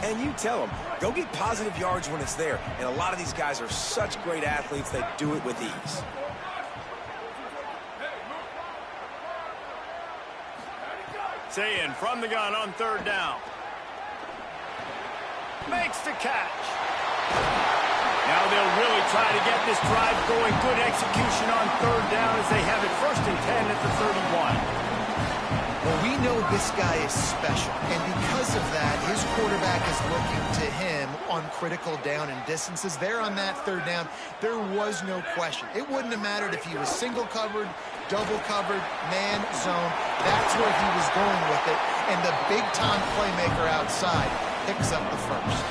And you tell them, go get positive yards when it's there. And a lot of these guys are such great athletes, they do it with ease. Saying from the gun on third down. Makes the catch. Now they'll really try to get this drive going. Good execution on third down as they have it 1st and 10 at the 31. Well, we know this guy is special, and because of that, his quarterback is looking to him on critical down and distances. There on that third down, there was no question. It wouldn't have mattered if he was single covered, double covered, man, zone. That's where he was going with it, and the big-time playmaker outside picks up the first.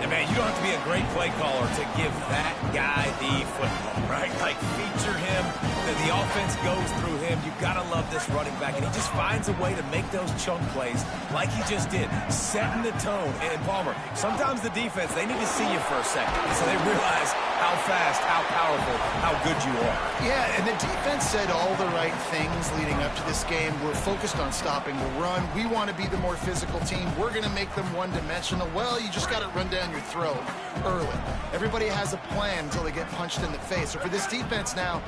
And man, you don't have to be a great play caller to give that guy the football, right? Like, feature him, the offense goes through him. You've got to love this running back, and he just finds a way to make those chunk plays like he just did, setting the tone. And Palmer, sometimes the defense, they need to see you for a second so they realize how fast, how powerful, how good you are. Yeah, and the defense said all the right things leading up to this game. We're focused on stopping the run. We want to be the more physical team. We're going to make them one-dimensional. Well, you just got to run down your throat early. Everybody has a plan until they get punched in the face. So for this defense now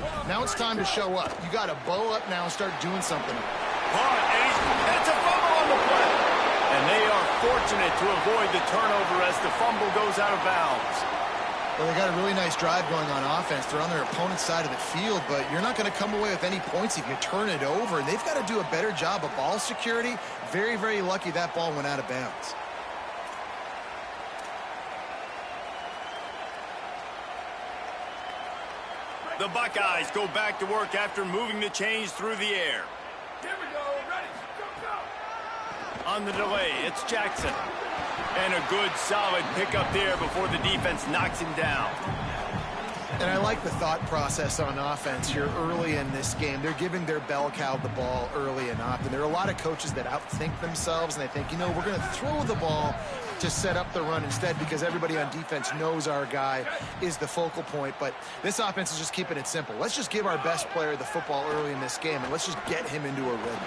it's time to show up. You got to bow up now and start doing something. It's a fumble on the play. And they are fortunate to avoid the turnover as the fumble goes out of bounds. Well, they got a really nice drive going on offense. They're on their opponent's side of the field, but you're not going to come away with any points if you turn it over. They've got to do a better job of ball security. Very, very lucky that ball went out of bounds. The Buckeyes go back to work after moving the chains through the air. Here we go, ready, go. On the delay, it's Jackson. And a good, solid pickup there before the defense knocks him down. And I like the thought process on offense here early in this game. They're giving their bell cow the ball early and often. There are a lot of coaches that outthink themselves, and they think, we're going to throw the ball to set up the run instead because everybody on defense knows our guy is the focal point. But this offense is just keeping it simple. Let's just give our best player the football early in this game, and let's just get him into a rhythm.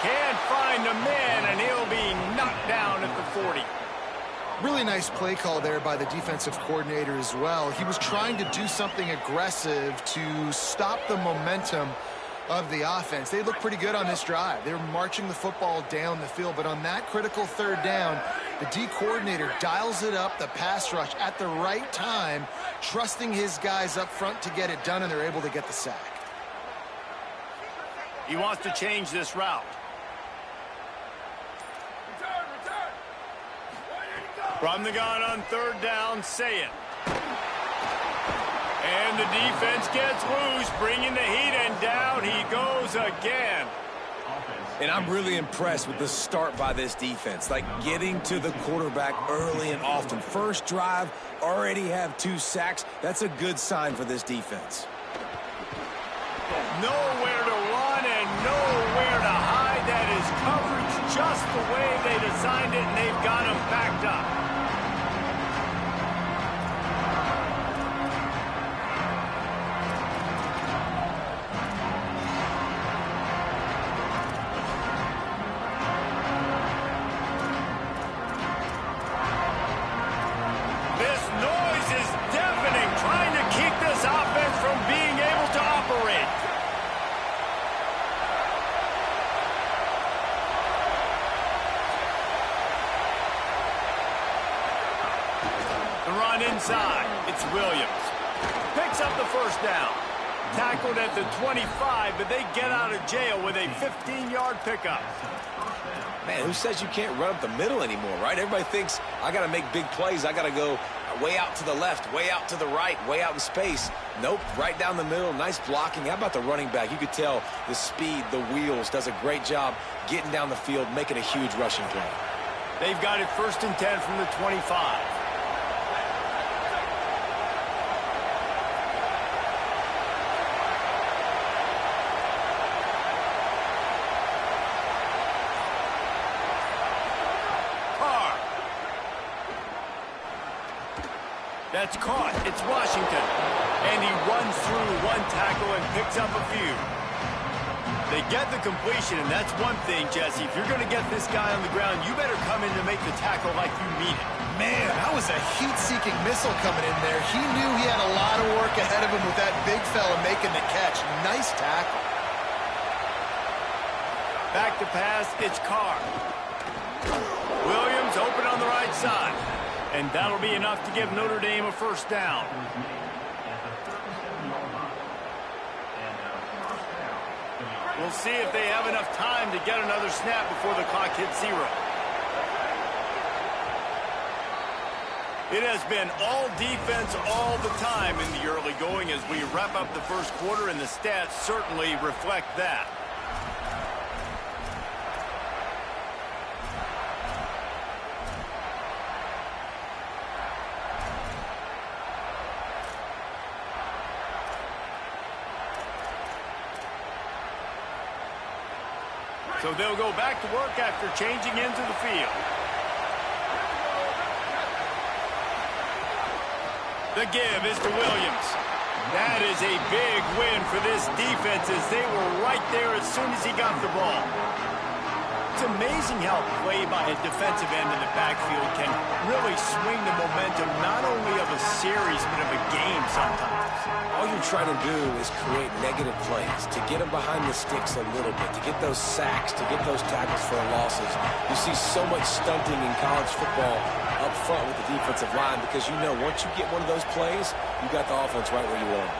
Can't find a man, and he'll be knocked down at the 40. Really nice play call there by the defensive coordinator as well. He was trying to do something aggressive to stop the momentum of the offense. They look pretty good on this drive. They were marching the football down the field, but on that critical third down, the D coordinator dials it up, the pass rush at the right time, trusting his guys up front to get it done, and they're able to get the sack. He wants to change this route. From the gun on third down, Saying. And the defense gets loose, bringing the heat, and down he goes again. And I'm really impressed with the start by this defense, like getting to the quarterback early and often. First drive, already have 2 sacks. That's a good sign for this defense. Nowhere to run and nowhere to hide. That is coverage just the way they designed it, and they've got him backed up. Inside, it's Williams. Picks up the first down. Tackled at the 25, but they get out of jail with a 15-yard pickup. Man, who says you can't run up the middle anymore, right? Everybody thinks, I got to make big plays. I got to go way out to the left, way out to the right, way out in space. Nope, right down the middle. Nice blocking. How about the running back? You could tell the speed, the wheels, does a great job getting down the field, making a huge rushing play. They've got it 1st and 10 from the 25. That's caught. It's Washington. And he runs through one tackle and picks up a few. They get the completion, and that's one thing, Jesse. If you're going to get this guy on the ground, you better come in to make the tackle like you mean it. Man, that was a heat-seeking missile coming in there. He knew he had a lot of work ahead of him with that big fella making the catch. Nice tackle. Back to pass, it's Carr. Williams open on the right side. And that'll be enough to give Notre Dame a first down. We'll see if they have enough time to get another snap before the clock hits 0. It has been all defense all the time in the early going as we wrap up the first quarter, and the stats certainly reflect that. So they'll go back to work after changing into the field. The give is to Williams. That is a big win for this defense as they were right there as soon as he got the ball. It's amazing how play by a defensive end in the backfield can really swing the momentum not only of a series but of a game sometimes. All you're trying to do is create negative plays, to get them behind the sticks a little bit, to get those sacks, to get those tackles for losses. You see so much stunting in college football up front with the defensive line because you know once you get one of those plays, you got the offense right where you want them.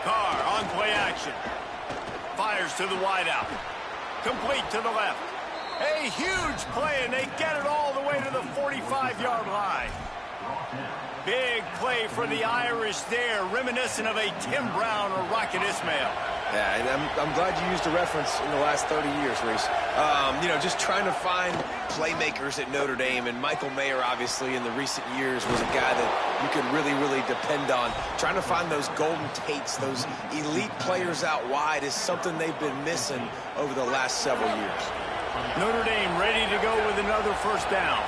Carr on play action. Fires to the wideout. Complete to the left. A huge play, and they get it all the way to the 45-yard line. Big play for the Irish there, reminiscent of a Tim Brown or Rocket Ismail. Yeah, and I'm glad you used a reference in the last 30 years, Reese. Just trying to find playmakers at Notre Dame, and Michael Mayer, obviously, in the recent years was a guy that you could really, really depend on. Trying to find those golden Tates, those elite players out wide is something they've been missing over the last several years. Notre Dame ready to go with another first down.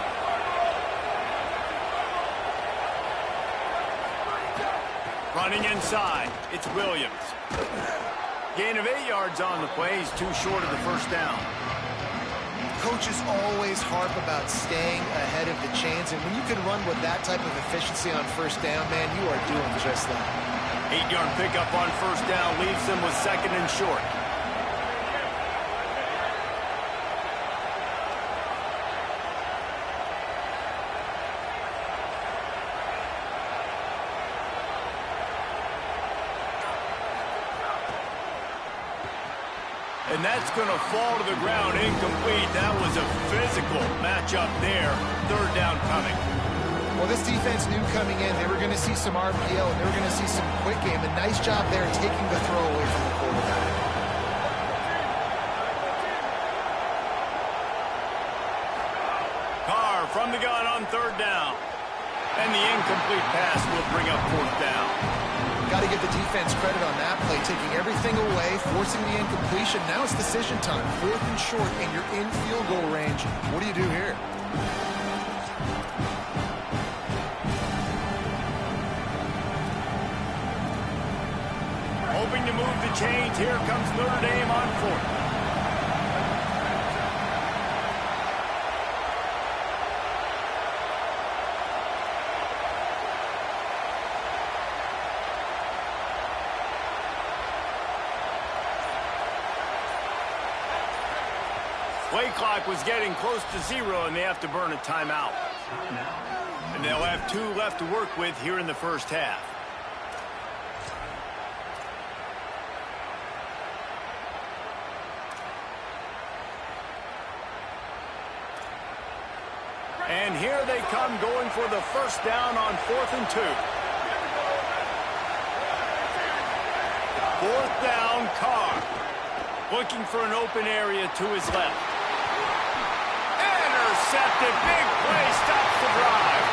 Running inside, it's Williams. Gain of 8 yards on the play. He's too short of the first down. Coaches always harp about staying ahead of the chains, and when you can run with that type of efficiency on first down, man, you are doing just that. 8-yard pickup on first down leaves them with second and short. And that's going to fall to the ground incomplete. That was a physical matchup there. Third down coming. Well, this defense knew coming in they were going to see some RPO and they were going to see some quick game. A nice job there taking the throw away from the quarterback. Carr from the gun on third down. And the incomplete pass will bring up fourth down. Got to give the defense credit on that play, taking everything away, forcing the incompletion. Now it's decision time. 4th and short, and you're in field goal range. What do you do here? Hoping to move the chains. Here comes Notre Dame on fourth. Play clock was getting close to 0, and they have to burn a timeout. And they'll have 2 left to work with here in the first half. And here they come going for the first down on 4th and 2. 4th down, Carr. Looking for an open area to his left. Intercepted. Big play. Stops the drive.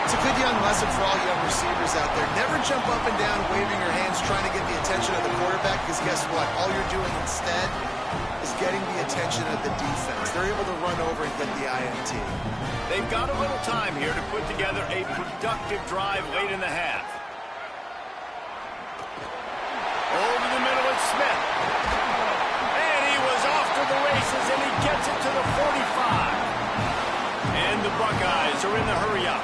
It's a good young lesson for all young receivers out there. Never jump up and down waving your hands trying to get the attention of the quarterback, because guess what? All you're doing instead is getting the attention of the defense. They're able to run over and get the INT. They've got a little time here to put together a productive drive late in the half. gets it to the 45. And the Buckeyes are in the hurry-up.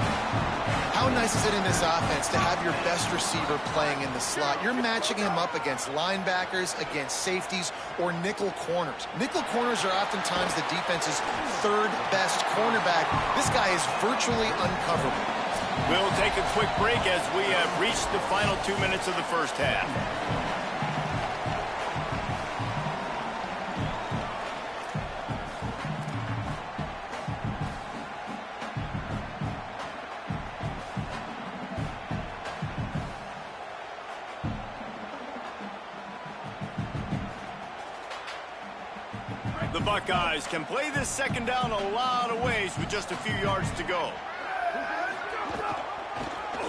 How nice is it in this offense to have your best receiver playing in the slot? You're matching him up against linebackers, against safeties, or nickel corners. Nickel corners are oftentimes the defense's third best cornerback. This guy is virtually uncoverable. We'll take a quick break as we have reached the final 2 minutes of the first half. The Buckeyes can play this second down a lot of ways with just a few yards to go.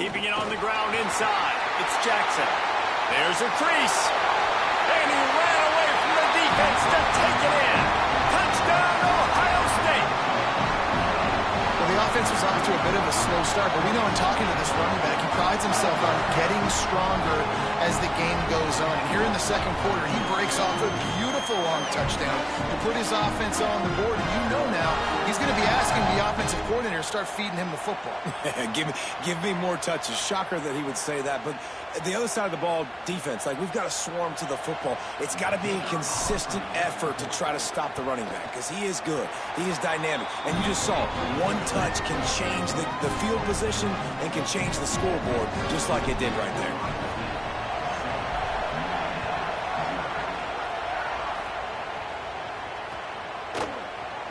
Keeping it on the ground inside. It's Jackson. There's a crease. And he ran away from the defense to take it in. Touchdown, Ohio State. Well, the offense was off to a bit of a slow start, but we know in talking to this running back, he prides himself on getting stronger as the game goes on. And here in the second quarter, he breaks off a beautiful long touchdown to put his offense on the board. And you know now he's going to be asking the offensive coordinator to start feeding him the football. give me more touches. Shocker that he would say that. But the other side of the ball, defense, like we've got to swarm to the football. It's got to be a consistent effort to try to stop the running back because he is good. He is dynamic. And you just saw one touch can change the field position and can change the scoreboard just like it did right there.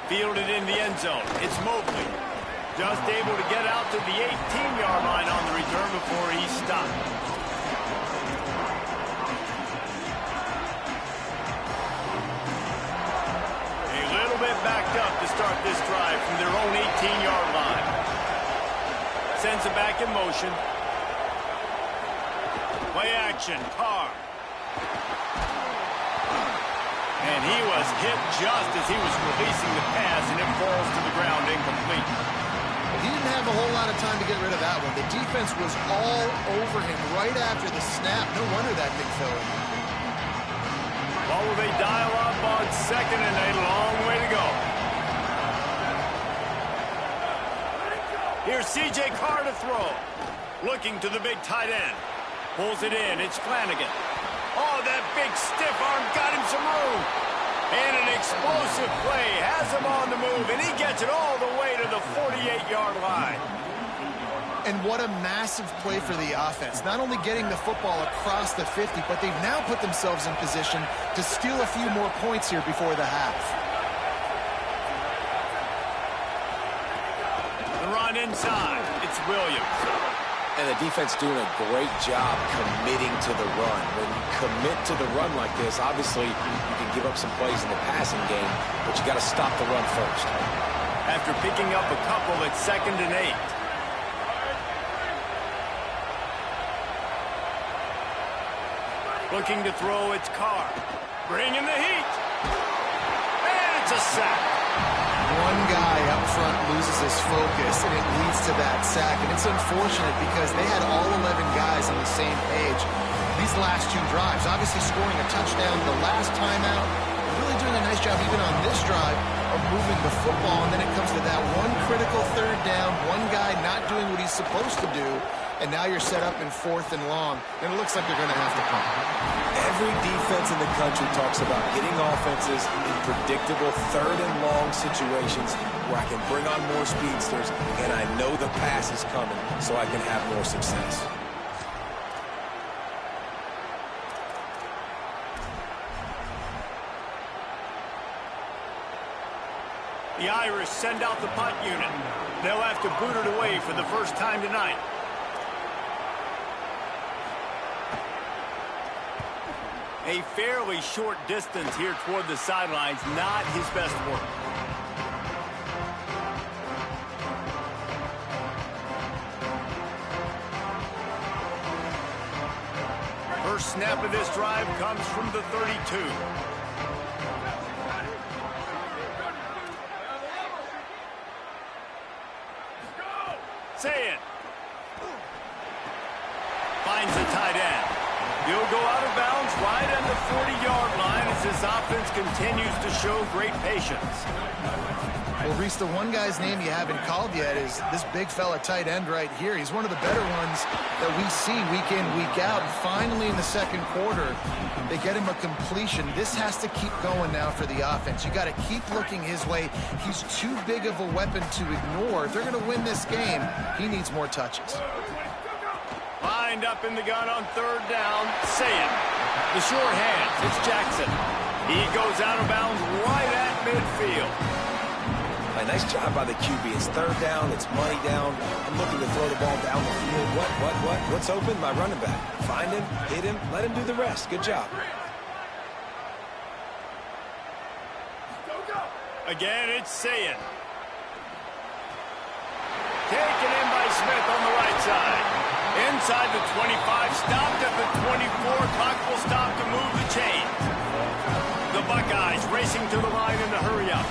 Fielded in the end zone. It's Mobley. Just able to get out to the 18-yard line on the return before he stopped. A little bit backed up to start this drive from their own 18-yard line. Sends it back in motion. Play action. Carr. And he was hit just as he was releasing the pass, and it falls to the ground incomplete. He didn't have a whole lot of time to get rid of that one. The defense was all over him right after the snap. No wonder that thing fell in. Well, will they dial up on second, and a long way to go. Here's C.J. Carr to throw. Looking to the big tight end. Pulls it in. It's Flanagan. Oh, that big stiff arm got him some room. And an explosive play has him on the move, and he gets it all the way to the 48-yard line. And what a massive play for the offense. Not only getting the football across the 50, but they've now put themselves in position to steal a few more points here before the half. The run inside. It's Williams. And the defense doing a great job committing to the run. When you commit to the run like this, obviously you can give up some plays in the passing game, but you got to stop the run first. After picking up a couple at 2nd and 8. Looking to throw, it's Carr. Bringing the heat. And it's a sack. One guy up front loses his focus, and it leads to that sack. And it's unfortunate because they had all 11 guys on the same page these last two drives. Obviously scoring a touchdown the last time out. Really doing a nice job even on this drive of moving the football. And then it comes to that one critical third down, one guy not doing what he's supposed to do. And now you're set up in 4th and long. And it looks like they're going to have to punt. Every defense in the country talks about getting offenses in predictable 3rd and long situations where I can bring on more speedsters and I know the pass is coming so I can have more success. The Irish send out the punt unit. They'll have to boot it away for the first time tonight. A fairly short distance here toward the sidelines, not his best work. First snap of this drive comes from the 32. Say it. Finds the tight end. He'll go out of bounds right at the 40-yard line as this offense continues to show great patience. Well, Reese, the one guy's name you haven't called yet is this big fella tight end right here. He's one of the better ones that we see week in, week out. And finally, in the second quarter, they get him a completion. This has to keep going now for the offense. You got to keep looking his way. He's too big of a weapon to ignore. If they're going to win this game, he needs more touches. Lined up in the gun on third down. Saying the short hands. It's Jackson. He goes out of bounds right at midfield. Nice job by the QB. It's third down. It's money down. I'm looking to throw the ball down the field. What's open? My running back. Find him, hit him, let him do the rest. Good job. Again, it's Sayin. Taken in by Smith on the right side. Inside the 25, stopped at the 24. Clock will stop to move the chains. The Buckeyes racing to the line in the hurry up.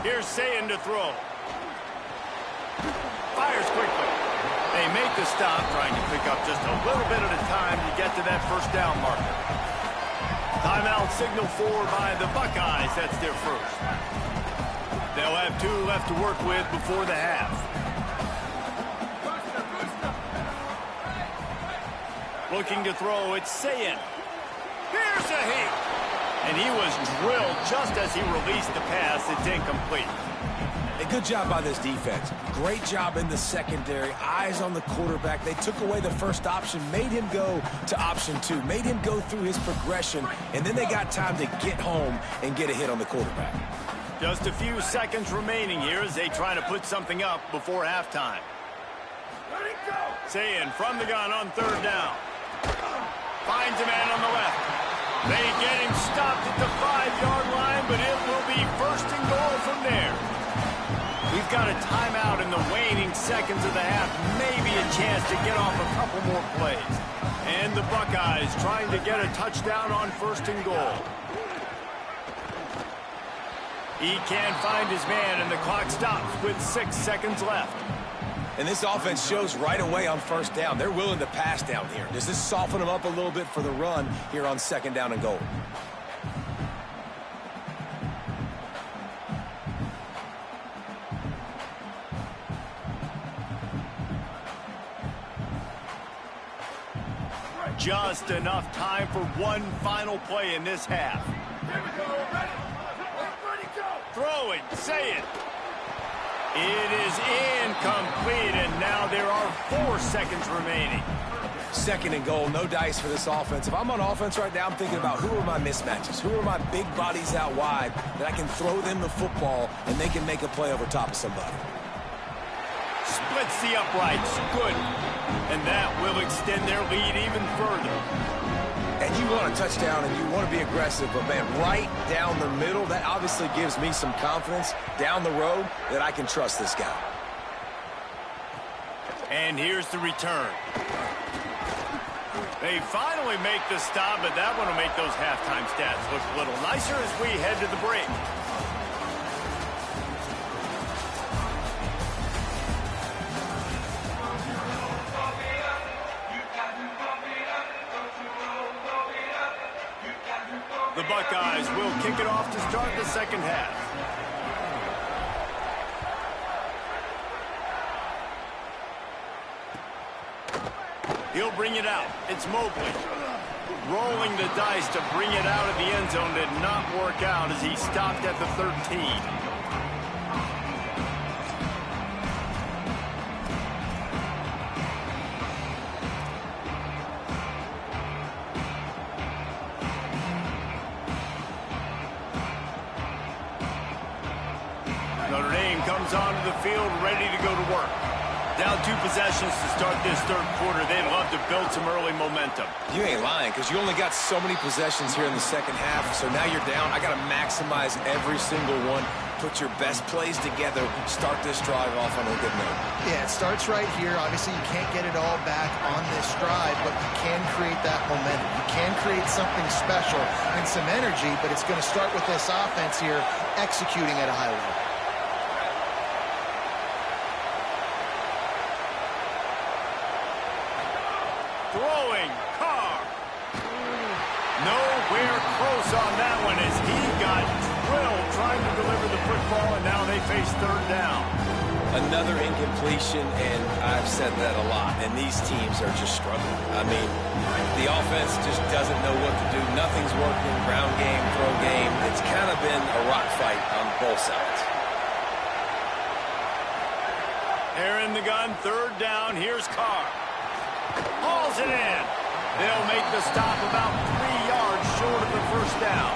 Here's Sayin to throw. Fires quickly. They make the stop, trying to pick up just a little bit at a time to get to that first down marker. Timeout signal forward by the Buckeyes. That's their first. They'll have 2 left to work with before the half. Looking to throw, it's Sayin. Here's a heat. And he was drilled just as he released the pass. It's incomplete. A good job by this defense. Great job in the secondary. Eyes on the quarterback. They took away the first option, made him go to option 2, made him go through his progression, and then they got time to get home and get a hit on the quarterback. Just a few seconds remaining here as they try to put something up before halftime. Sayin from the gun on third down. Finds a man on the left. They get him stopped at the 5-yard line, but it will be first and goal from there. We've got a timeout in the waning seconds of the half. Maybe a chance to get off a couple more plays. And the Buckeyes trying to get a touchdown on first and goal. He can't find his man, and the clock stops with 6 seconds left. And this offense shows right away on first down. They're willing to pass down here. Does this soften them up a little bit for the run here on second down and goal? Just enough time for one final play in this half. Here we go. Ready, go. Throwing, Sayin. It is incomplete, and now there are 4 seconds remaining. Second and goal, no dice for this offense. If I'm on offense right now, I'm thinking about who are my mismatches? Who are my big bodies out wide that I can throw them the football and they can make a play over top of somebody? Splits the uprights. Good. And that will extend their lead even further. And you want a touchdown and you want to be aggressive, but man, right down the middle, that obviously gives me some confidence down the road that I can trust this guy. And here's the return. They finally make the stop, but that one will make those halftime stats look a little nicer as we head to the break. The Buckeyes will kick it off to start the second half. He'll bring it out. It's Mobley. Rolling the dice to bring it out of the end zone did not work out as he stopped at the 13. Notre Dame comes onto the field ready to go to work. Down 2 possessions to start this third quarter. They'd love to build some early momentum. You ain't lying, because you only got so many possessions here in the second half, so now you're down. I got to maximize every single one. Put your best plays together. Start this drive off on a good note. Yeah, it starts right here. Obviously, you can't get it all back on this drive, but you can create that momentum. You can create something special and some energy, but it's going to start with this offense here executing at a high level. Throwing, Carr. were close on that one as he got drilled trying to deliver the football, and now they face third down. Another incompletion, and I've said that a lot, and these teams are just struggling. I mean, the offense just doesn't know what to do. Nothing's working. Ground game, throw game. It's kind of been a rock fight on both sides. They're in the gun, third down. Here's Carr. Hauls it in. They'll make the stop about 3 yards short of the first down.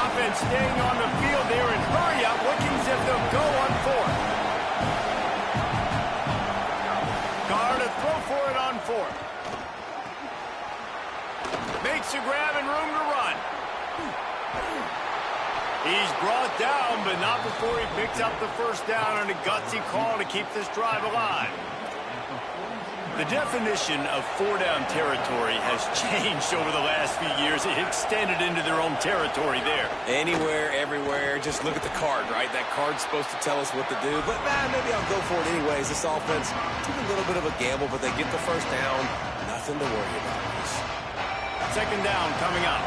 Offense staying on the field there and hurry up, looking as if they'll go on fourth. Carr to throw for it on fourth. Makes a grab and room to run. He's brought down, but not before he picks up the first down on a gutsy call to keep this drive alive. The definition of four-down territory has changed over the last few years. It extended into their own territory there. Anywhere, everywhere, just look at the card, right? That card's supposed to tell us what to do, but maybe I'll go for it anyways. This offense took a little bit of a gamble, but they get the first down. Nothing to worry about. Second down coming up.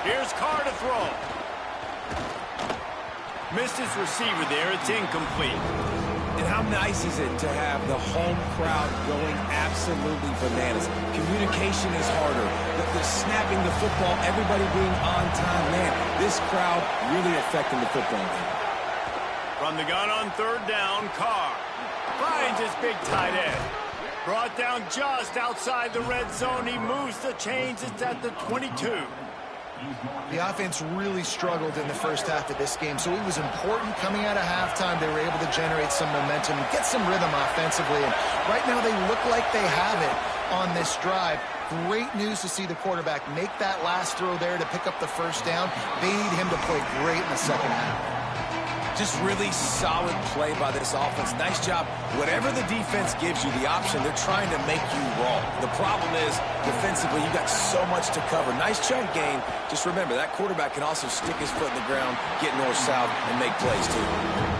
Here's Carr to throw. Missed his receiver there. It's incomplete. And how nice is it to have the home crowd going absolutely bananas? Communication is harder. The snapping the football, everybody being on time. Man, this crowd really affecting the football game. From the gun on third down, Carr finds his big tight end. Brought down just outside the red zone. He moves the chains. It's at the 22. The offense really struggled in the first half of this game, so it was important coming out of halftime. They were able to generate some momentum and get some rhythm offensively, and right now they look like they have it on this drive. Great news to see the quarterback make that last throw there to pick up the first down. They need him to play great in the second half. Just really solid play by this offense. Nice job. Whatever the defense gives you the option, they're trying to make you wrong. The problem is, defensively, you've got so much to cover. Nice chunk gain. Just remember, that quarterback can also stick his foot in the ground, get north-south, and make plays, too.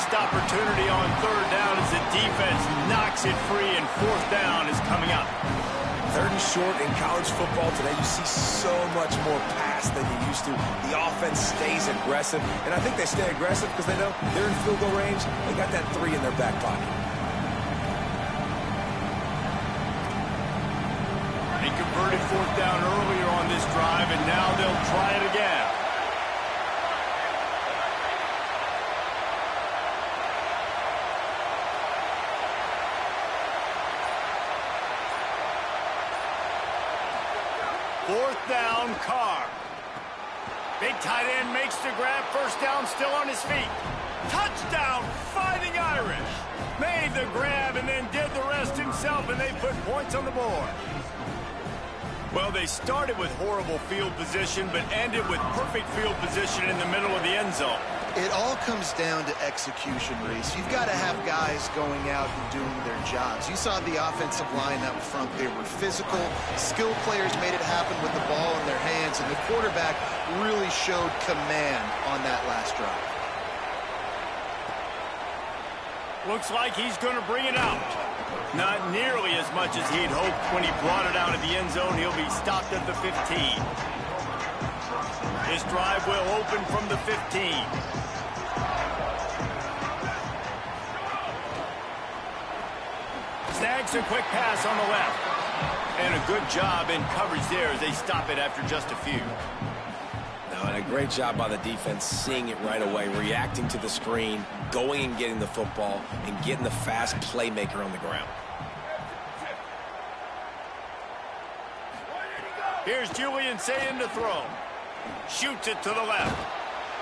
Opportunity on third down as the defense knocks it free, and fourth down is coming up. Third and short in college football today, you see so much more pass than you used to. The offense stays aggressive, and I think they stay aggressive because they know they're in field goal range. They got that 3 in their back pocket. They converted fourth down earlier on this drive, and now they'll try it again. Fourth down, Carr. Big tight end makes the grab. First down, still on his feet. Touchdown, Fighting Irish. Made the grab and then did the rest himself, and they put points on the board. Well, they started with horrible field position, but ended with perfect field position in the middle of the end zone. It all comes down to execution, Reese. You've got to have guys going out and doing their jobs. You saw the offensive line up front. They were physical. Skilled players made it happen with the ball in their hands, and the quarterback really showed command on that last drive. Looks like he's going to bring it out. Not nearly as much as he'd hoped when he brought it out of the end zone. He'll be stopped at the 15. This drive will open from the 15. Snags a quick pass on the left. And a good job in coverage there as they stop it after just a few. And a great job by the defense seeing it right away, reacting to the screen, going and getting the football, and getting the fast playmaker on the ground. Here's Julian Sayin to throw. Shoots it to the left.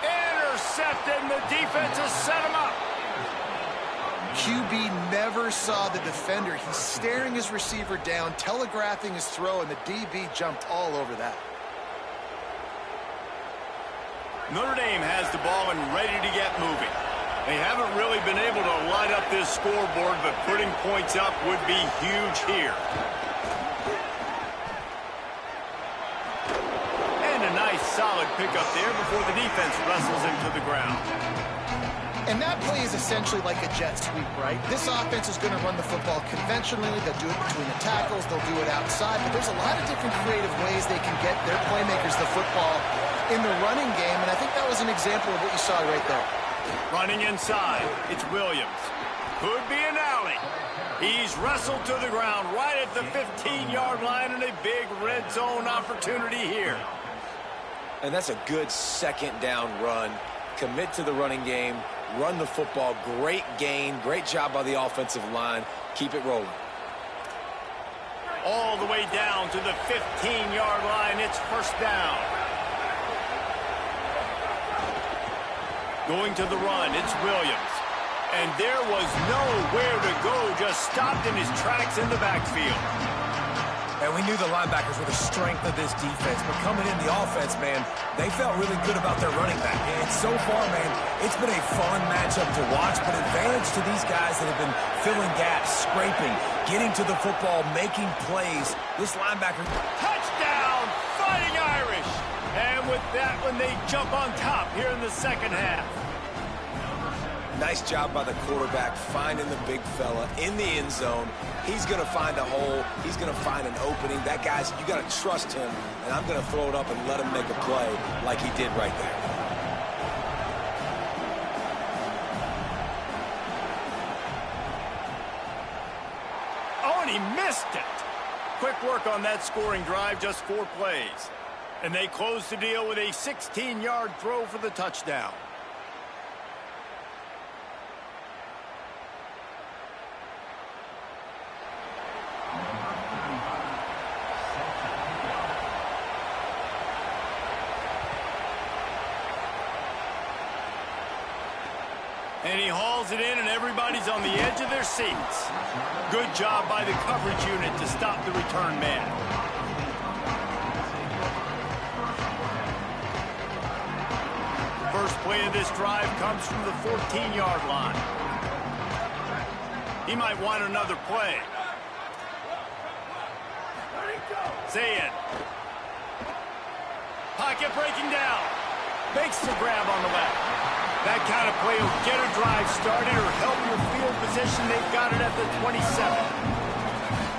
Intercepted, and the defense has set him up. QB never saw the defender. He's staring his receiver down, telegraphing his throw, and the DB jumped all over that. Notre Dame has the ball and ready to get moving. They haven't really been able to light up this scoreboard, but putting points up would be huge here. And a nice solid pickup there before the defense wrestles him to the ground. And that play is essentially like a jet sweep, right? This offense is going to run the football conventionally. They'll do it between the tackles. They'll do it outside. But there's a lot of different creative ways they can get their playmakers the football in the running game. And I think that was an example of what you saw right there. Running inside, it's Williams. Could be an alley. He's wrestled to the ground right at the 15-yard line, and a big red zone opportunity here. And that's a good second down run. Commit to the running game. Run the football. Great gain. Great job by the offensive line. Keep it rolling. All the way down to the 15-yard line. It's first down. Going to the run, it's Williams. And there was nowhere to go. Just stopped in his tracks in the backfield. And we knew the linebackers were the strength of this defense, but coming in the offense, man, they felt really good about their running back. And so far, man, it's been a fun matchup to watch, but advantage to these guys that have been filling gaps, scraping, getting to the football, making plays. This linebacker... Touchdown, Fighting Irish! And with that one, they jump on top here in the second half. Nice job by the quarterback finding the big fella in the end zone. He's going to find a hole. He's going to find an opening. That guy's, you got to trust him, and I'm going to throw it up and let him make a play like he did right there. Oh, and he missed it. Quick work on that scoring drive, just 4 plays. And they close the deal with a 16-yard throw for the touchdown. And he hauls it in, and everybody's on the edge of their seats. Good job by the coverage unit to stop the return man. First play of this drive comes from the 14-yard line. He might want another play. Zayn. Pocket breaking down. Makes the grab on the left. That kind of play will get a drive started or help your field position. They've got it at the 27.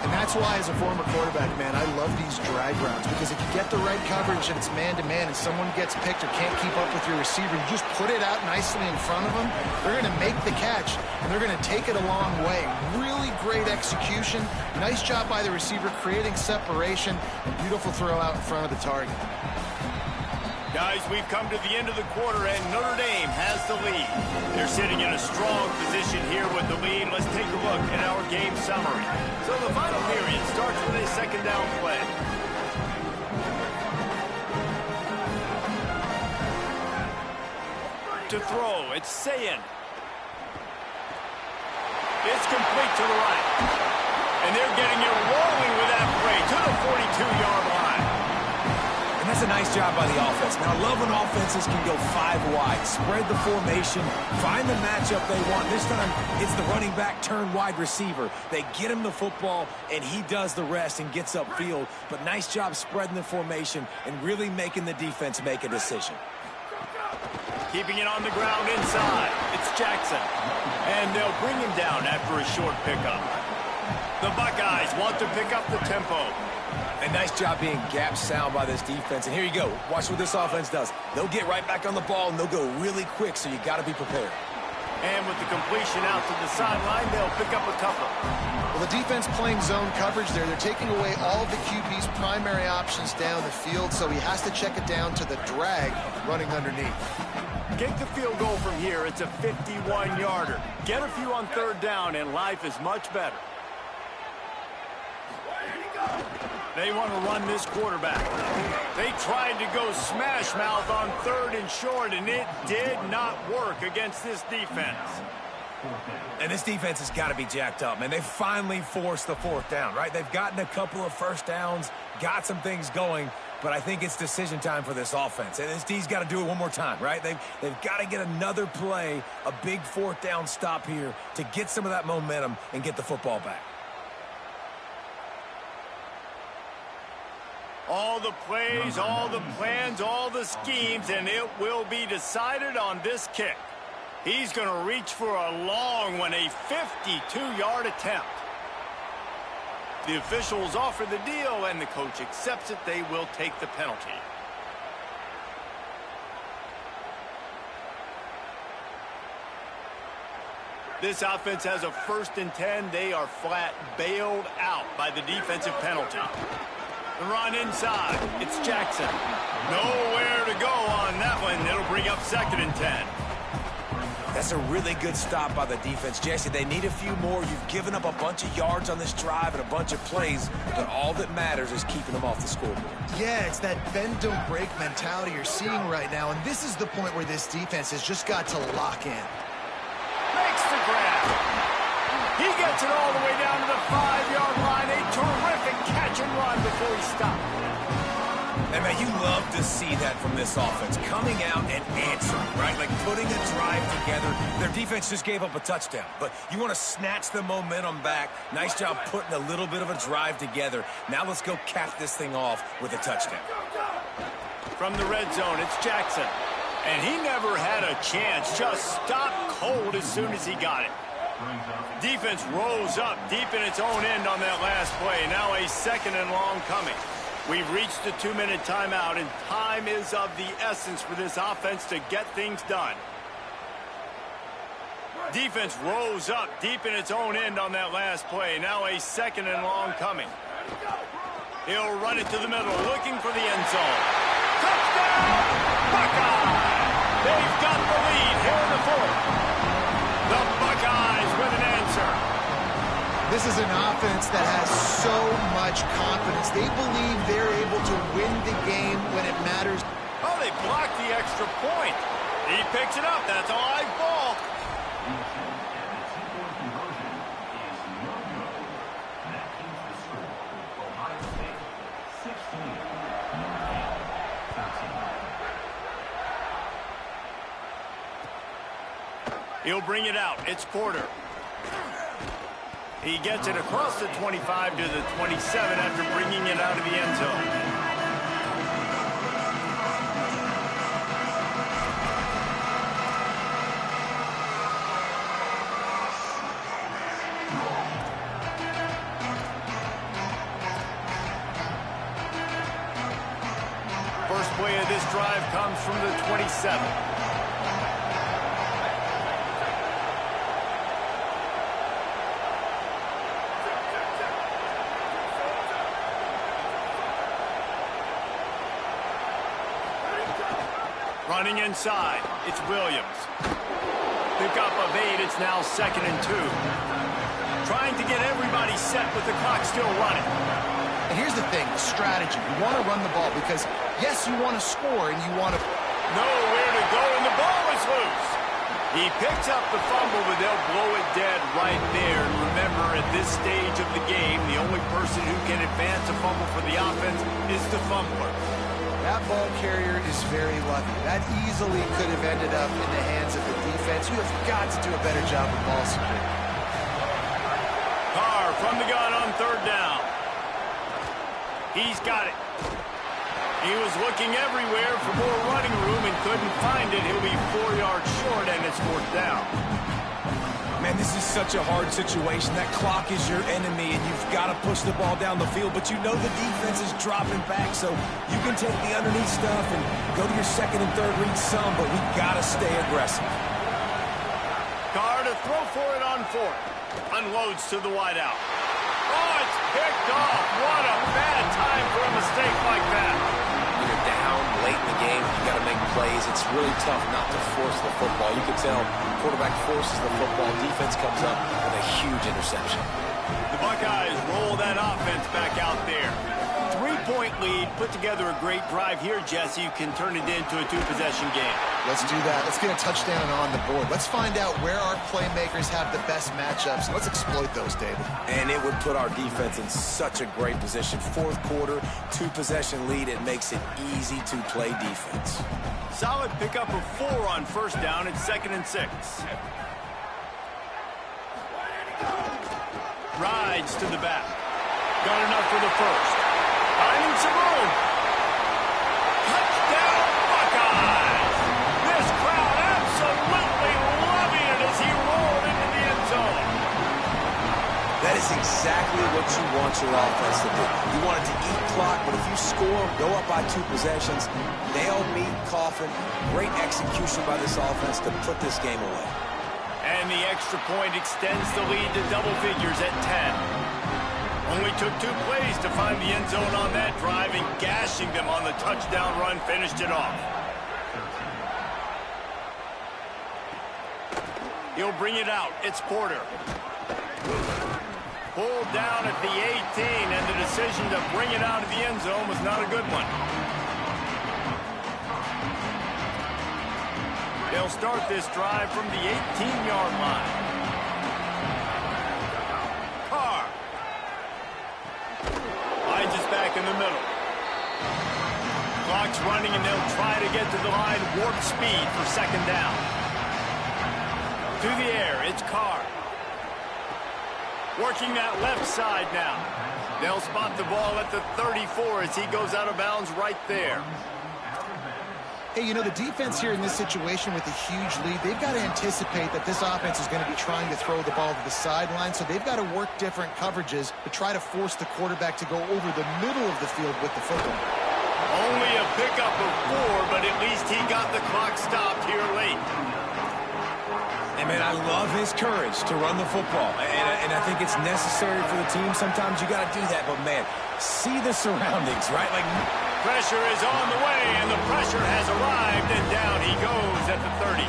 And that's why, as a former quarterback, man, I love these drag routes, because if you get the right coverage and it's man-to-man and someone gets picked or can't keep up with your receiver, you just put it out nicely in front of them, they're going to make the catch, and they're going to take it a long way. Really great execution. Nice job by the receiver creating separation, and beautiful throw out in front of the target. Guys, we've come to the end of the quarter, and Notre Dame has the lead. They're sitting in a strong position here with the lead. Let's take a look at our game summary. So the final period starts with a second down play. To throw, it's Zayn. It's complete to the right. And they're getting it rolling with that play to the 42-yard line. And that's a nice job by the offense. Now, I love when offenses can go 5 wide, spread the formation, find the matchup they want. This time, it's the running back turned wide receiver. They get him the football, and he does the rest and gets upfield. But nice job spreading the formation and really making the defense make a decision. Keeping it on the ground inside. It's Jackson. And they'll bring him down after a short pickup. The Buckeyes want to pick up the tempo. A nice job being gap sound by this defense. And here you go. Watch what this offense does. They'll get right back on the ball, and they'll go really quick, so you got to be prepared. And with the completion out to the sideline, they'll pick up a couple. Well, the defense playing zone coverage there. They're taking away all of the QB's primary options down the field, so he has to check it down to the drag running underneath. Get the field goal from here. It's a 51-yarder. Get a few on third down, and life is much better. They want to run this quarterback. They tried to go smash mouth on 3rd and short, and it did not work against this defense. And this defense has got to be jacked up, man. They finally forced the fourth down, right? They've gotten a couple of first downs, got some things going, but I think it's decision time for this offense. And this D's got to do it one more time, right? They've got to get another play, a big fourth down stop here to get some of that momentum and get the football back. All the plays, all the plans, all the schemes, and it will be decided on this kick. He's going to reach for a long one, a 52-yard attempt. The officials offer the deal, and the coach accepts it. They will take the penalty. This offense has a 1st and 10. They are flat bailed out by the defensive penalty. The run inside. It's Jackson. Nowhere to go on that one. It'll bring up 2nd and 10. That's a really good stop by the defense. Jesse, they need a few more. You've given up a bunch of yards on this drive and a bunch of plays, but all that matters is keeping them off the scoreboard. Yeah, it's that bend, don't break mentality you're seeing right now, and this is the point where this defense has just got to lock in. Makes the grab. He gets it all the way down to the 5-yard line. A terrific catch and run before he stopped. And, man, you love to see that from this offense, coming out and answering, right? Like putting a drive together. Their defense just gave up a touchdown, but you want to snatch the momentum back. Nice job putting a little bit of a drive together. Now let's go cap this thing off with a touchdown. From the red zone, it's Jackson. And he never had a chance. Just stopped cold as soon as he got it. Defense rose up deep in its own end on that last play. Now a 2nd and long coming. We've reached the 2-minute timeout, and time is of the essence for this offense to get things done. Defense rose up deep in its own end on that last play. Now a 2nd and long coming. He'll run it to the middle, looking for the end zone. Touchdown! Buckeyes! They've got the lead here in the 4th. The Buckeyes with an answer. This is an offense that has so much confidence. They believe they're able to win the game when it matters. Oh, they blocked the extra point. He picks it up. That's a live ball. He'll bring it out. It's Porter. He gets it across the 25 to the 27 after bringing it out of the end zone. First play of this drive comes from the 27. Running inside, it's Williams. Pick up of 8, it's now 2nd and 2. Trying to get everybody set with the clock still running. And here's the thing, strategy. You want to run the ball because, yes, you want to score and you want to... Nowhere to go, and the ball is loose. He picks up the fumble, but they'll blow it dead right there. And remember, at this stage of the game, the only person who can advance a fumble for the offense is the fumbler. That ball carrier is very lucky. That easily could have ended up in the hands of the defense. You have got to do a better job of ball security. Carr from the gun on 3rd down. He's got it. He was looking everywhere for more running room and couldn't find it. He'll be 4 yards short, and it's 4th down. Man, this is such a hard situation. That clock is your enemy, and you've got to push the ball down the field, but you know the defense is dropping back, so you can take the underneath stuff and go to your 2nd and 3rd read some, but we got to stay aggressive. Carr to throw for it on 4th. Unloads to the wideout. Oh, it's picked off. What a bad time for a mistake like that. You're down late in the game. You got to make plays. It's really tough not to force the football. You can tell quarterback forces the football. Defense comes up with a huge interception. The Buckeyes roll that offense back out there. 3-point lead. Put together a great drive here, Jesse. You can turn it into a 2-possession game. Let's do that. Let's get a touchdown on the board. Let's find out where our playmakers have the best matchups. Let's exploit those, David. And it would put our defense in such a great position. Fourth quarter, 2-possession lead. It makes it easy to play defense. Solid pickup of 4 on first down. It's 2nd and 6. Rides to the back. Got enough for the first. Finding some room. Touchdown, Buckeyes! This crowd absolutely loving it as he rolled into the end zone. That is exactly what you want your offense to do. You want it to eat clock, but if you score, go up by 2 possessions, nail, meet, coffin, great execution by this offense to put this game away. And the extra point extends the lead to double figures at 10. Only took 2 plays to find the end zone on that drive, and gashing them on the touchdown run finished it off. He'll bring it out. It's Porter. Pulled down at the 18, and the decision to bring it out of the end zone was not a good one. They'll start this drive from the 18-yard line. Carr. Finds us back in the middle. Clock's running, and they'll try to get to the line warp speed for 2nd down. To the air, it's Carr. Working that left side now. They'll spot the ball at the 34 as he goes out of bounds right there. Hey, you know, the defense here in this situation with a huge lead, they've got to anticipate that this offense is going to be trying to throw the ball to the sideline, so they've got to work different coverages to try to force the quarterback to go over the middle of the field with the football. Only a pickup of 4, but at least he got the clock stopped here late. And, man, I love his courage to run the football. And I think it's necessary for the team. Sometimes you got to do that. But, man, see the surroundings, right? Like, pressure is on the way, and the pressure has arrived, and down he goes at the 30.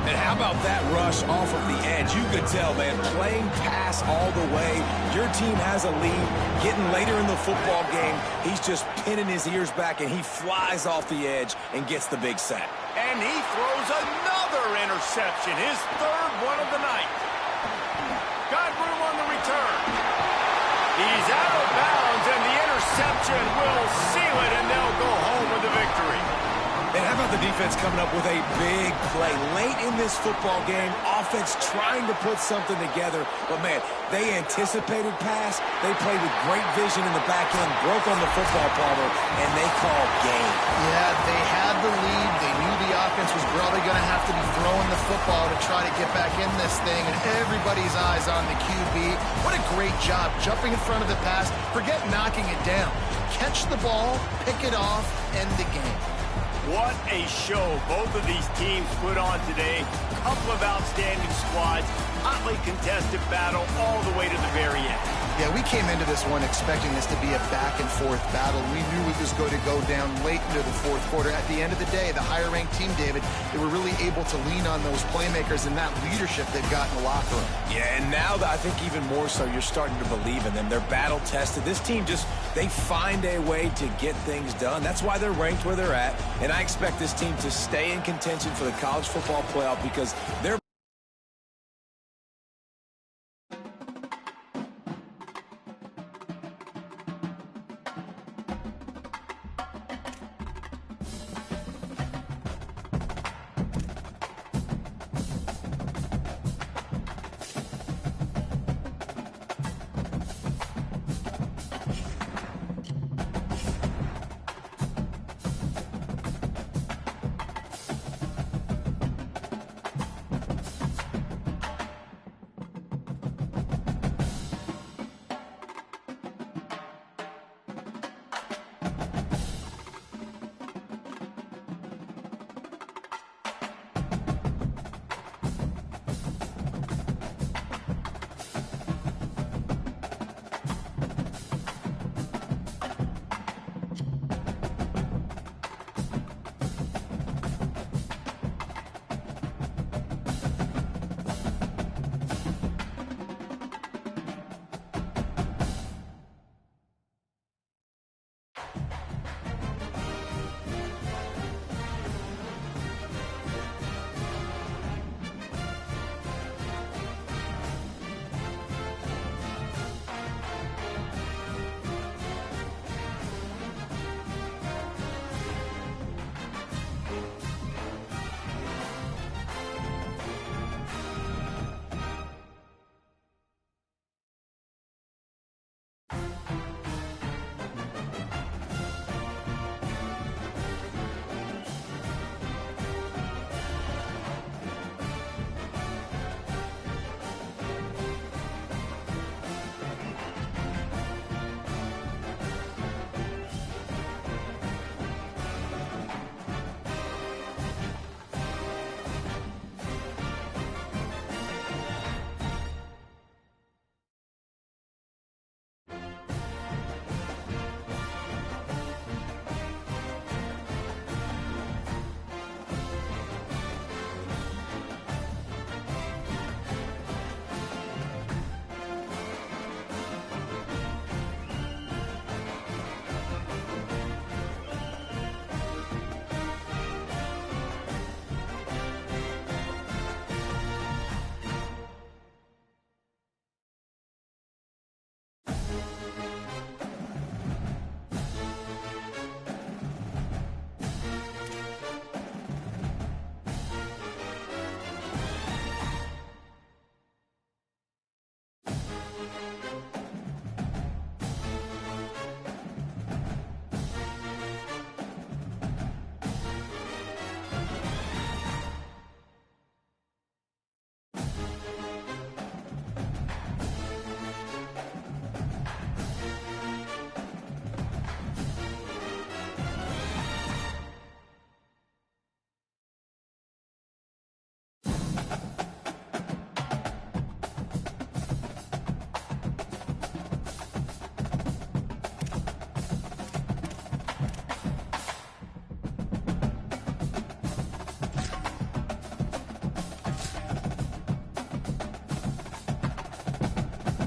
And how about that rush off of the edge? You could tell, man, playing pass all the way. Your team has a lead. Getting later in the football game, he's just pinning his ears back, and he flies off the edge and gets the big sack. And he throws another interception, his 3rd one of the night. Got room on the return. He's out of bounds, and the interception will seal it, and they'll go home with the victory. And how about the defense coming up with a big play late in this football game? Offense trying to put something together. But, man, they anticipated pass. They played with great vision in the back end, broke on the football Palmer, and they called game. Yeah, they had the lead. They knew the offense was probably going to have to be throwing the football to try to get back in this thing, and everybody's eyes on the QB. What a great job jumping in front of the pass. Forget knocking it down. Catch the ball, pick it off, end the game. What a show both of these teams put on today. Couple of outstanding squads, hotly contested battle all the way to the very end. Yeah, we came into this one expecting this to be a back-and-forth battle. We knew it was going to go down late into the 4th quarter. At the end of the day, the higher-ranked team, David, they were really able to lean on those playmakers and that leadership they've got in the locker room. Yeah, and now I think even more so, you're starting to believe in them. They're battle-tested. This team they find a way to get things done. That's why they're ranked where they're at. And I expect this team to stay in contention for the college football playoff because they're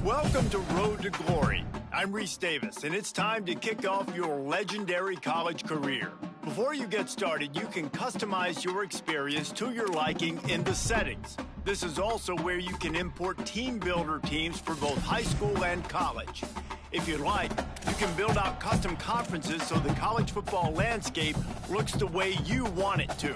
Welcome to Road to Glory. I'm Reese Davis, and it's time to kick off your legendary college career. Before you get started, you can customize your experience to your liking in the settings. This is also where you can import team builder teams for both high school and college. If you'd like, you can build out custom conferences so the college football landscape looks the way you want it to.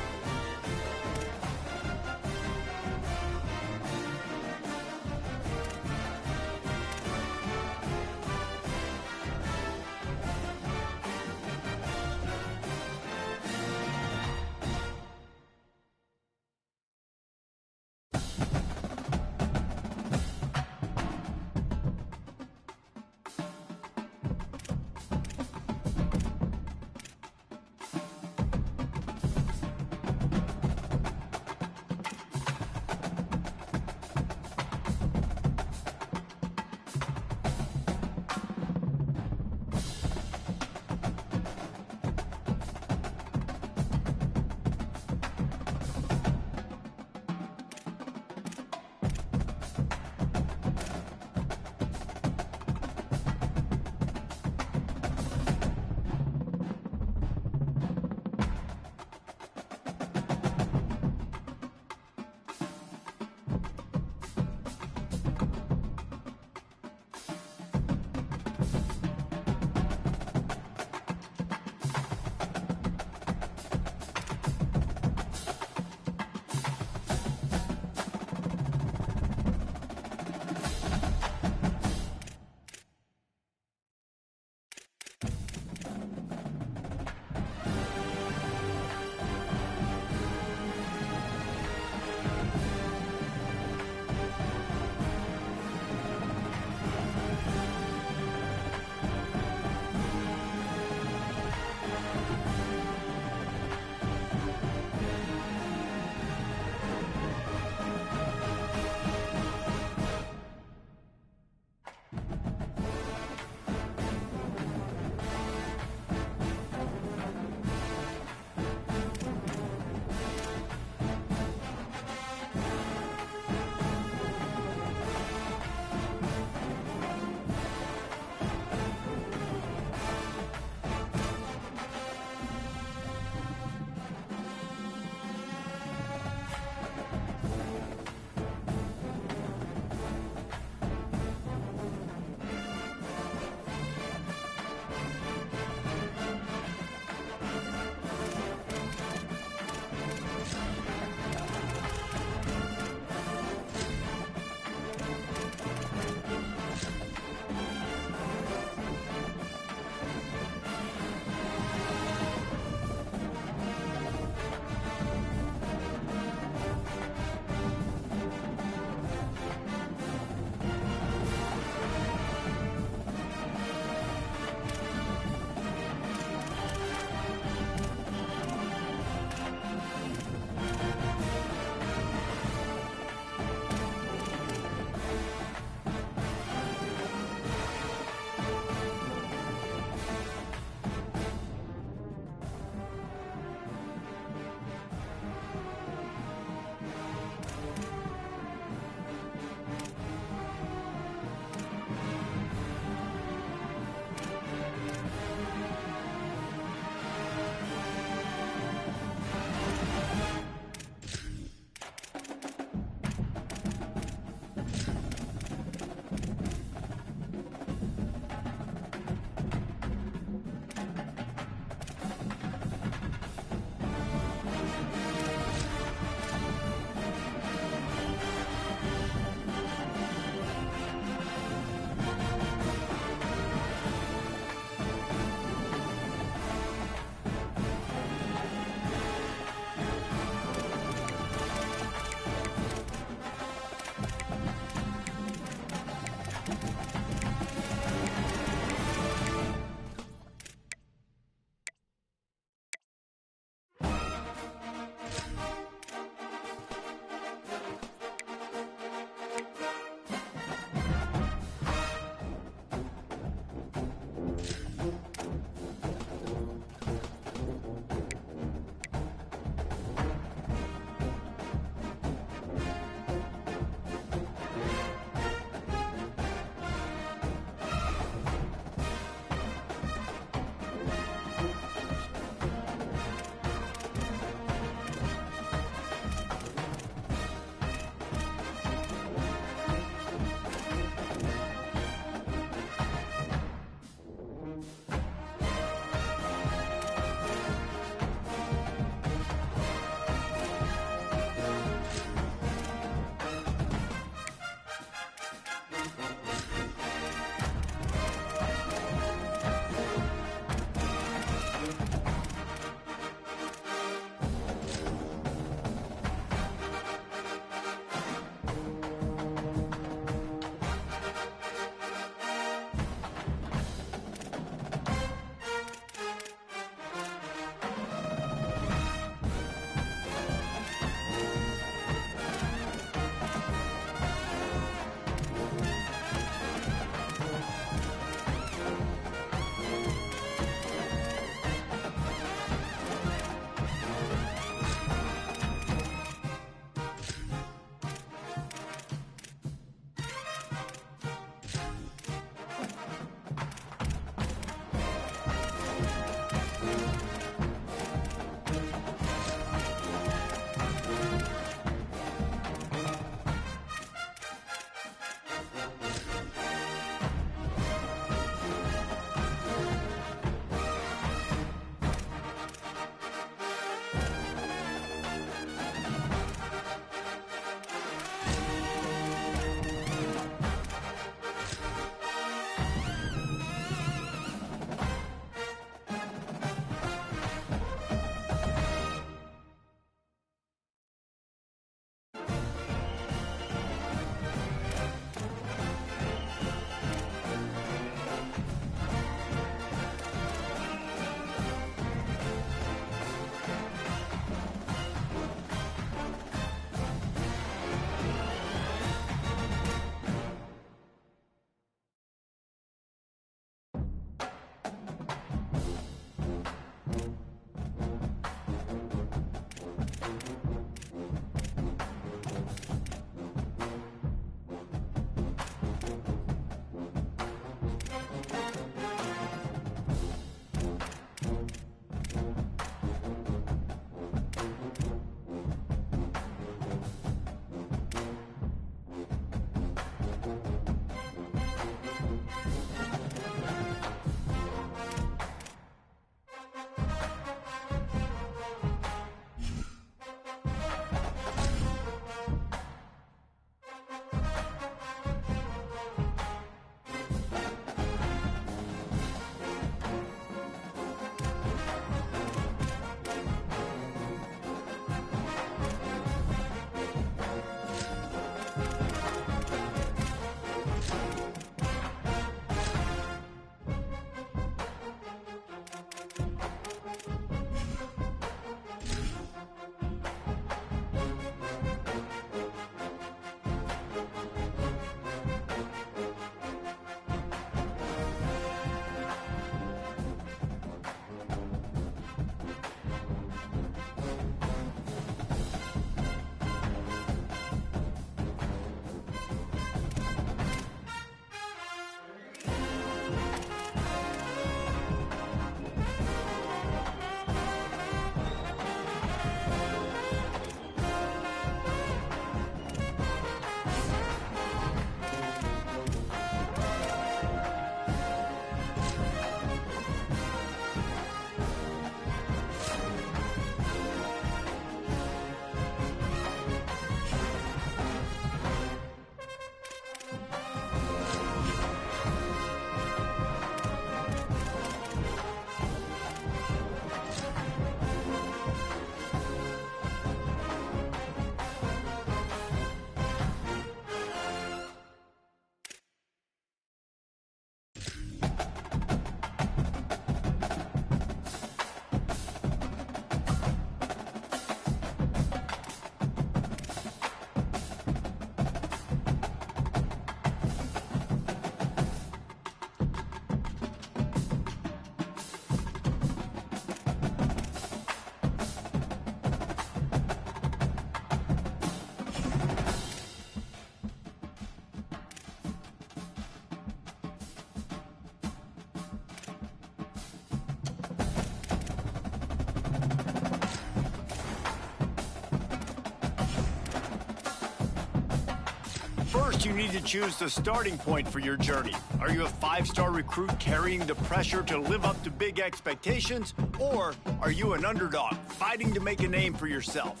But you need to choose the starting point for your journey. Are you a 5-star recruit carrying the pressure to live up to big expectations? Or are you an underdog fighting to make a name for yourself?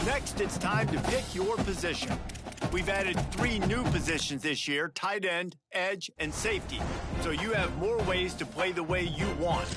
Next, it's time to pick your position. We've added 3 new positions this year: tight end, edge, and safety. So you have more ways to play the way you want.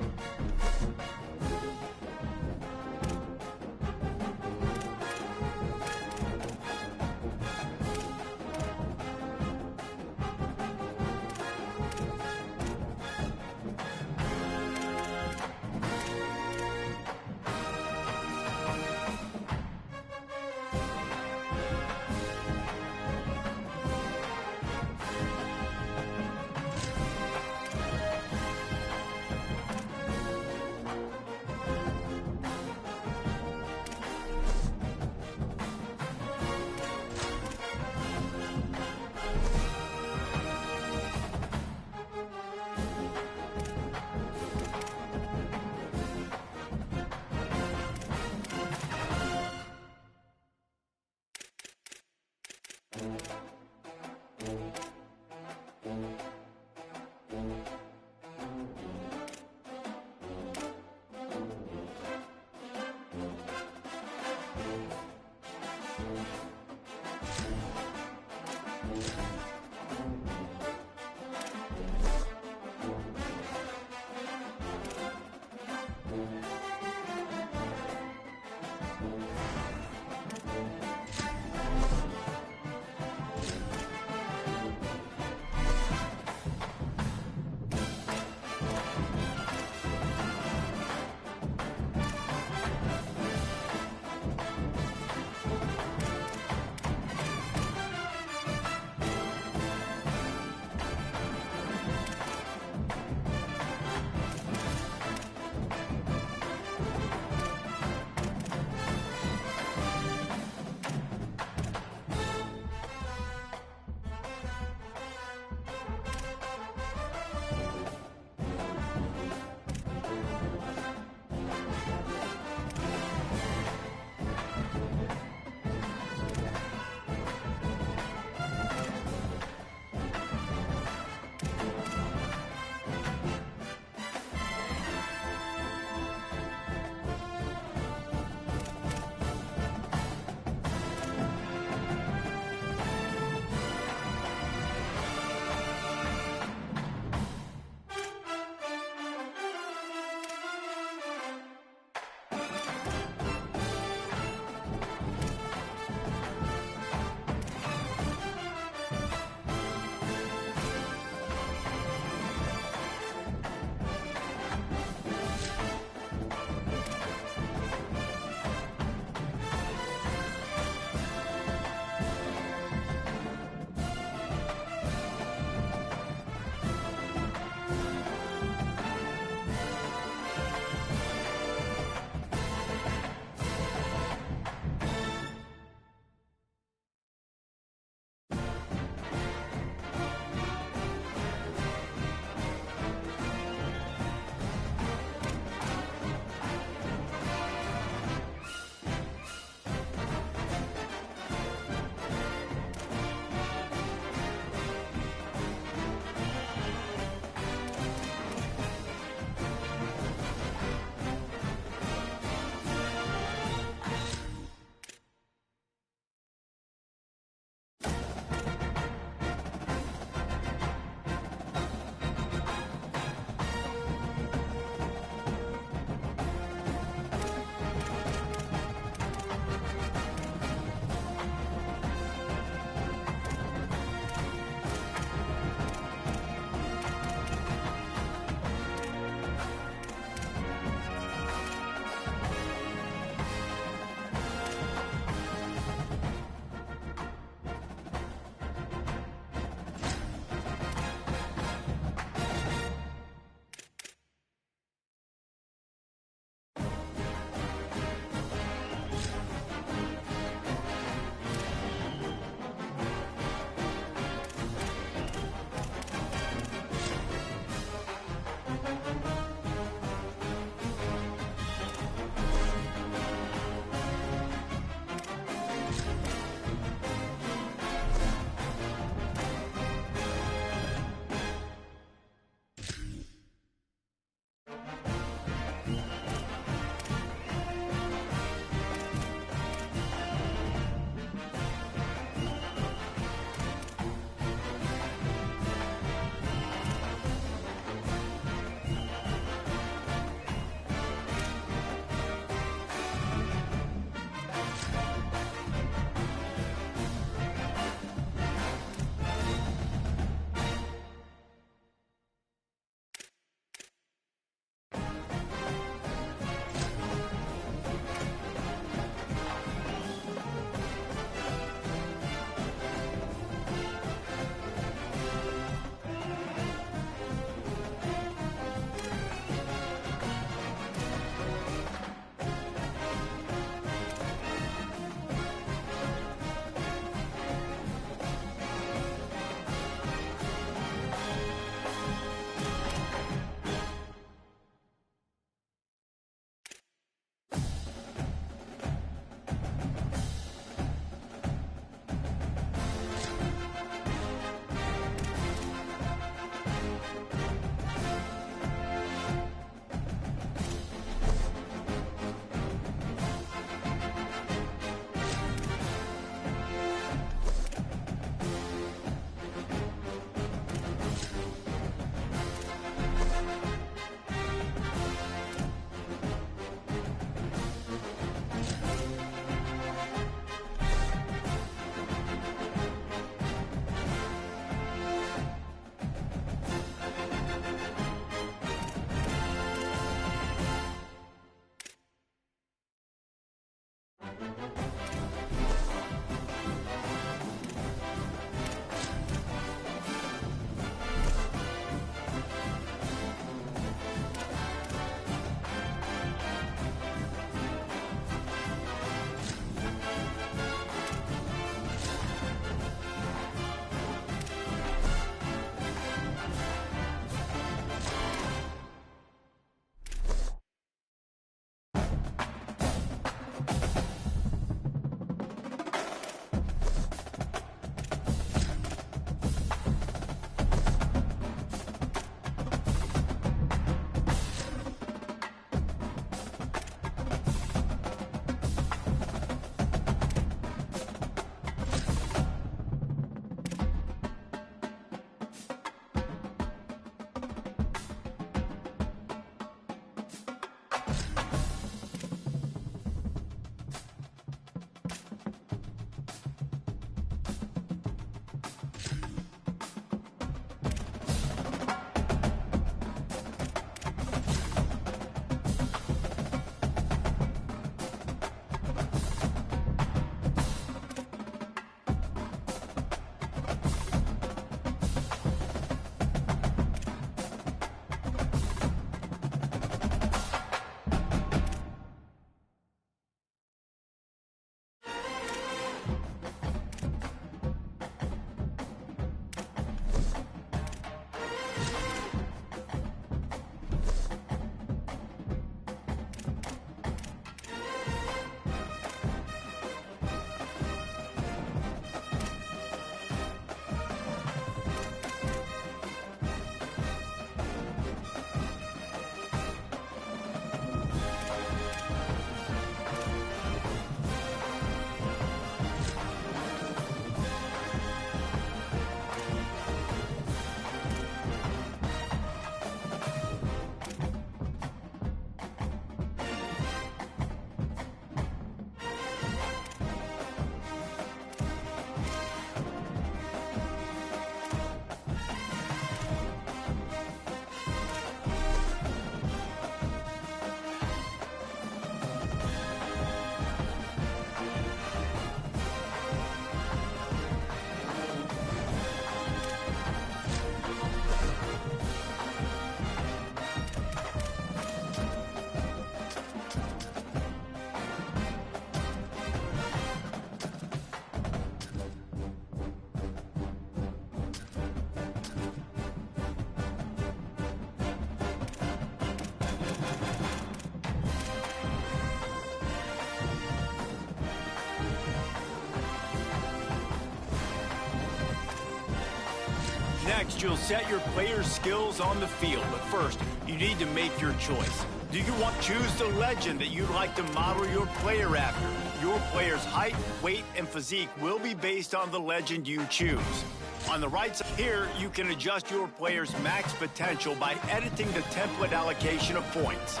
Next, you'll set your player's skills on the field. But first, you need to make your choice. Do you want to choose the legend that you'd like to model your player after? Your player's height, weight, and physique will be based on the legend you choose. On the right side here, you can adjust your player's max potential by editing the template allocation of points.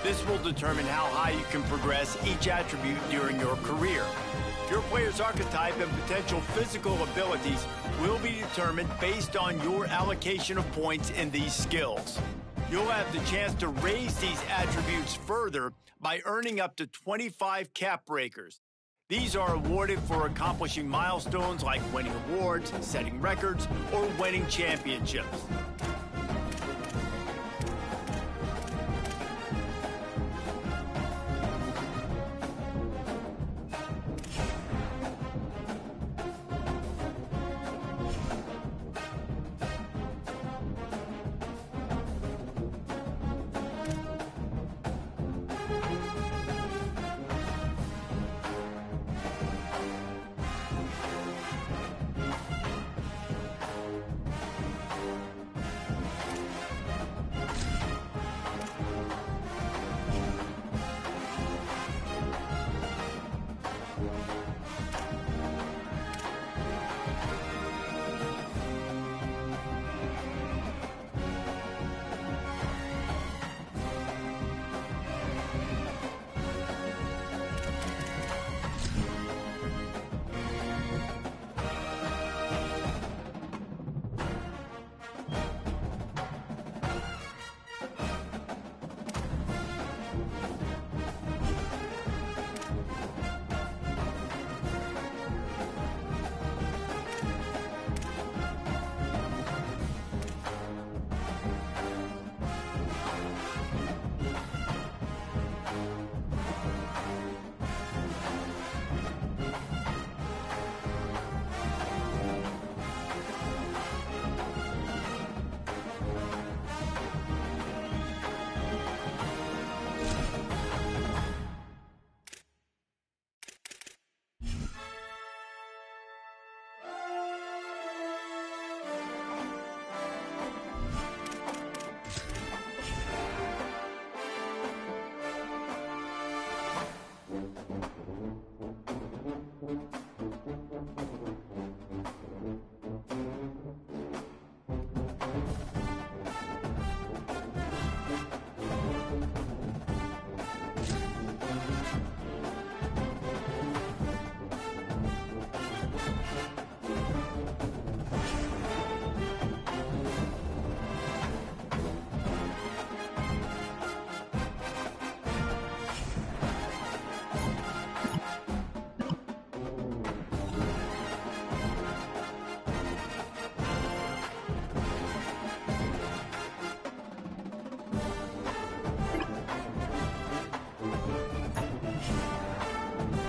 This will determine how high you can progress each attribute during your career. Your player's archetype and potential physical abilities will be determined based on your allocation of points in these skills. You'll have the chance to raise these attributes further by earning up to 25 cap breakers. These are awarded for accomplishing milestones like winning awards, setting records, or winning championships.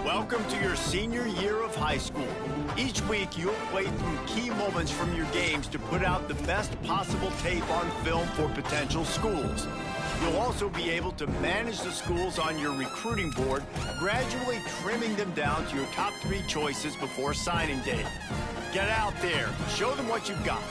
Welcome to your senior year of high school. Each week, you'll play through key moments from your games to put out the best possible tape on film for potential schools. You'll also be able to manage the schools on your recruiting board, gradually trimming them down to your top 3 choices before signing day. Get out there, show them what you've got.